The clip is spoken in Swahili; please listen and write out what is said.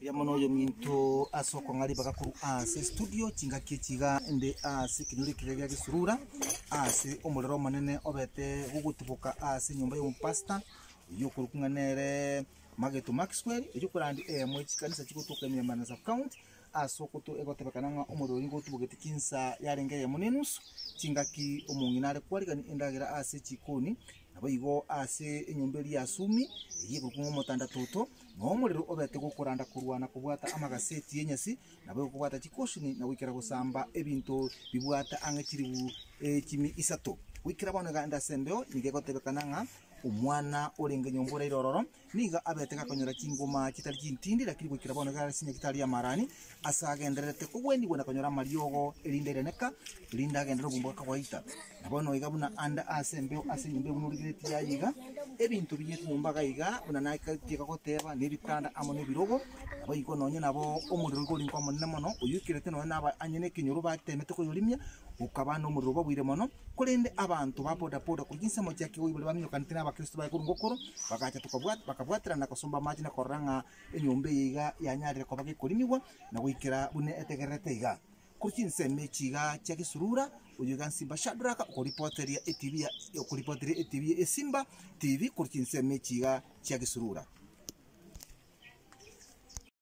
Ya mono yo minto asoko ngari bakakuru ase studio chingaki chiga ende ase kinuri kirega gisurura ase omulero manene obete gugutibuka ase nyumba y'umupasta yokurukunganere Mageto Maxwell yokurandi mwe chikanisa chikutuka myamana za account asoko to egotebekana nga omulero ngo tubugete kinsa yarengeye munenusu chingaki omunginare kwarigani endagira ase chikoni abayigo ase enyomberi ya sumi yikurukunga motanda toto nomulero obete gukuranda kurwana kubwata amagaseti yenyasi nabo kubwata chikoshini na wikira gusamba ebintu bibwata angakiribu kimi isato wikira bonega ndasembeo nigegotebekana nga umwana orenge nyombora irororo niga abeteka konyora kingoma kitali kintindi lakini wikira bonega sinya kitali ya marani asagenderete kugwendi bwana konyora mariogo elindereneka linda gendero bumbo kawaita nabono igabuna anda asembeo asenyimbe bunurigeti yayiga ebintu biyetu nyumbaga iga una naika kikakoteba nebitanda amone birogo abayiko nonye nabo omuriro goli nko monne mono uyukirete no naba anyene kinyoro batemete ko yolimya ukabana omuriro babwire mono kolende abantu bapoda poda kujinsa mo cyake wibule bamyo kantina abakristo bayikurungokoro bakacha bakabwatira nakosomba maji na koranga enyombe yiga yanyarire ko bagikolimiwa na wikira bune etegerete iga kurchinse mechiga cyake surura uyuga Simba Shadraka ukoripoteria etv ya Simba TV kurchinse mechiga cyake surura.